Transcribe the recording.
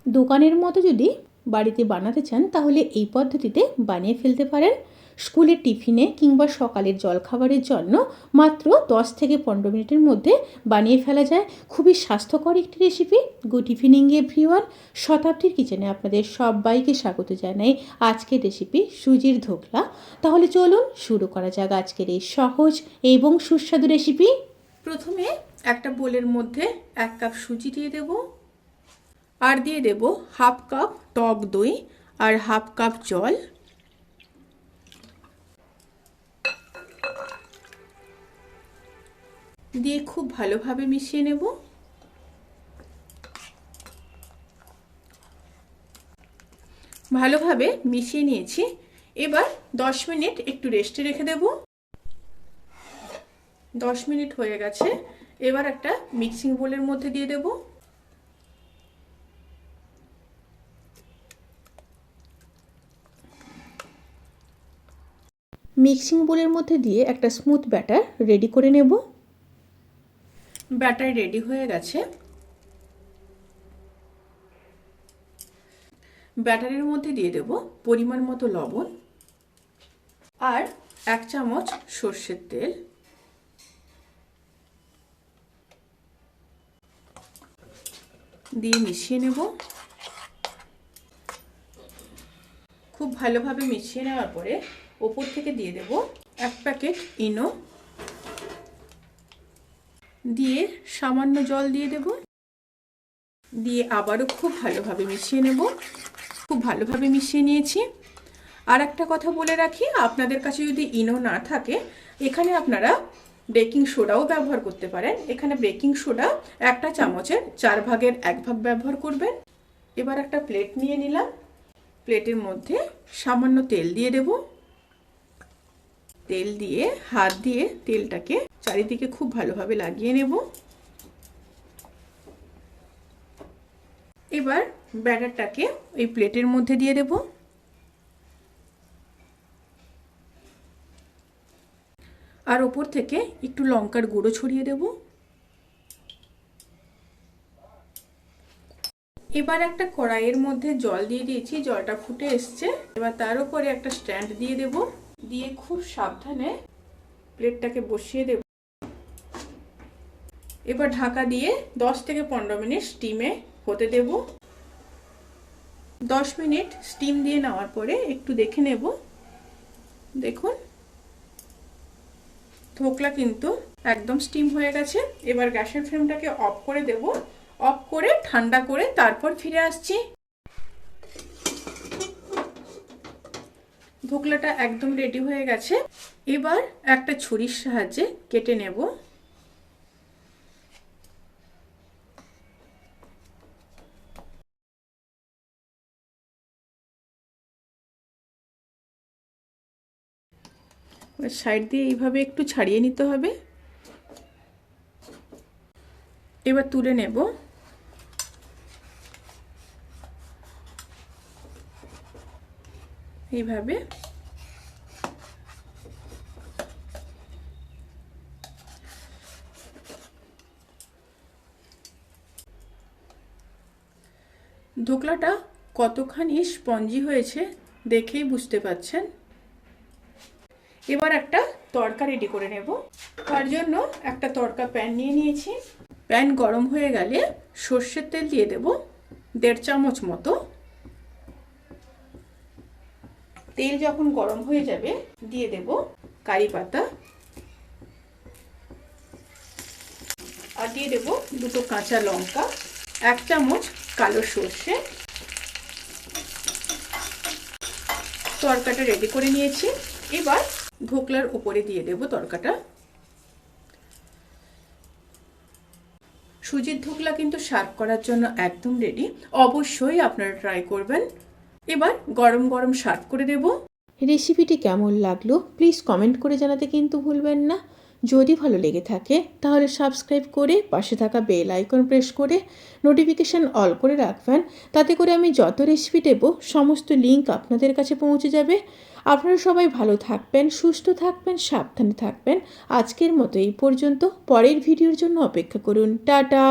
দোকানের মতো যদি বাড়িতে বানাতে চান তাহলে এই পদ্ধতিতে বানিয়ে ফেলতে পারেন। স্কুলের টিফিনে কিংবা সকালের জলখাবারের জন্য মাত্র 10 থেকে 15 মিনিটের মধ্যে বানিয়ে ফেলা যায়। খুবই স্বাস্থ্যকর একটি রেসিপি। গুড ইভিনিং এভরিওয়ান, শতাব্দীর কিচেনে আপনাদের সবাইকে স্বাগত জানাই। আজকের রেসিপি সুজির ধোকলা। তাহলে চলুন শুরু করা যাক আজকের এই সহজ এবং সুস্বাদু রেসিপি। প্রথমে একটা বোলের মধ্যে 1 কাপ সুজি দিয়ে দেব, আর দিয়ে দেব 1/2 কাপ টক দই আর 1/2 কাপ জল। দিয়ে খুব ভালোভাবে মিশিয়ে নেব। ভালোভাবে মিশিয়ে নিয়েছি। এবার 10 মিনিট একটু রেস্টে রেখে দেব। 10 মিনিট হয়ে গেছে। এবার একটা মিক্সিং বোলের মধ্যে দিয়ে দেব। মিক্সিং বোলের মধ্যে দিয়ে একটা স্মুথ ব্যাটার রেডি করে নেব। ব্যাটার রেডি হয়ে গেছে। ব্যাটারের মধ্যে দিয়ে দেব পরিমাণ মতো লবণ আর 1 চামচ সর্ষের তেল। দিয়ে মিশিয়ে নেব। খুব ভালোভাবে মিশিয়ে নেওয়ার পরে ওপর থেকে দিয়ে দেব 1 প্যাকেট ইনো। দিয়ে সামান্য জল দিয়ে দেব। দিয়ে আবারও খুব ভালোভাবে মিশিয়ে নেব। খুব ভালোভাবে মিশিয়ে নিয়েছি। আর একটা কথা বলে রাখি, আপনাদের কাছে যদি ইনো না থাকে এখানে আপনারা বেকিং সোডাও ব্যবহার করতে পারেন। এখানে বেকিং সোডা 1 চামচের 4 ভাগের 1 ভাগ ব্যবহার করবেন। এবার একটা প্লেট নিয়ে নিলাম। প্লেটের মধ্যে সামান্য তেল দিয়ে দেব। তেল দিয়ে হাত দিয়ে তেলটাকে চারিদিকে খুব ভালোভাবে লাগিয়ে নেব। এবার ব্যাটারটাকে এই প্লেটের মধ্যে দিয়ে দেব। আর ওপর থেকে একটু লঙ্কার গুঁড়ো ছড়িয়ে দেব। এবার একটা কড়াইয়ের মধ্যে জল দিয়ে দিয়েছি, জলটা ফুটে এসছে। এবার তার উপরে একটা স্ট্যান্ড দিয়ে দেব। দিয়ে খুব সাবধানে প্লেটটাকে বসিয়ে দেব। এবার ঢাকা দিয়ে 10 থেকে 15 মিনিট স্টিমে হতে দেব। 10 মিনিট স্টিম দিয়ে নেওয়ার পরে একটু দেখে নেব। দেখুন ধোকলা কিন্তু একদম স্টিম হয়ে গেছে। এবার গ্যাসের ফ্লেমটাকে অফ করে দেব। অফ করে ঠান্ডা করে তারপর ফিরে আসছি। ধোকলাটা একদম রেডি হয়ে গেছে। এবার একটা ছুরির সাহায্যে কেটে নেব। সাইড দিয়ে এইভাবে একটু ছাড়িয়ে নিতে হবে। এবার তুলে নেব। এইভাবে ধোকলাটা কতখানি স্পঞ্জি হয়েছে দেখেই বুঝতে পারছেন। এবার একটা তড়কা রেডি করে নেব। তার জন্য একটা তড়কা প্যান নিয়ে নিয়েছি। প্যান গরম হয়ে গেলে সর্ষের তেল দিয়ে দেব 1.5 চামচ মতো। তেল যখন গরম হয়ে যাবে দিয়ে দেব কারি পাতা আর দিয়ে দেব 2 কাঁচা লঙ্কা, 1 চামচ কালো সর্ষে। তড়কাটা রেডি করে নিয়েছি। এবার ধোকলার উপরে দিয়ে দেব তড়কাটা। সুজির ধোকলা কিন্তু সার্ভ করার জন্য একদম রেডি। অবশ্যই আপনারা ট্রাই করবেন। এবার গরম গরম সার্ভ করে দেব। রেসিপিটি কেমন লাগলো প্লিজ কমেন্ট করে জানাতে কিন্তু ভুলবেন না। যদি ভালো লেগে থাকে তাহলে সাবস্ক্রাইব করে পাশে থাকা বেল আইকন প্রেস করে নোটিফিকেশান অল করে রাখবেন। তাতে করে আমি যত রেসিপি দেব সমস্ত লিঙ্ক আপনাদের কাছে পৌঁছে যাবে। আপনারা সবাই ভালো থাকবেন, সুস্থ থাকবেন, সাবধানে থাকবেন। আজকের মতো এই পর্যন্ত। পরের ভিডিওর জন্য অপেক্ষা করুন। টাটা।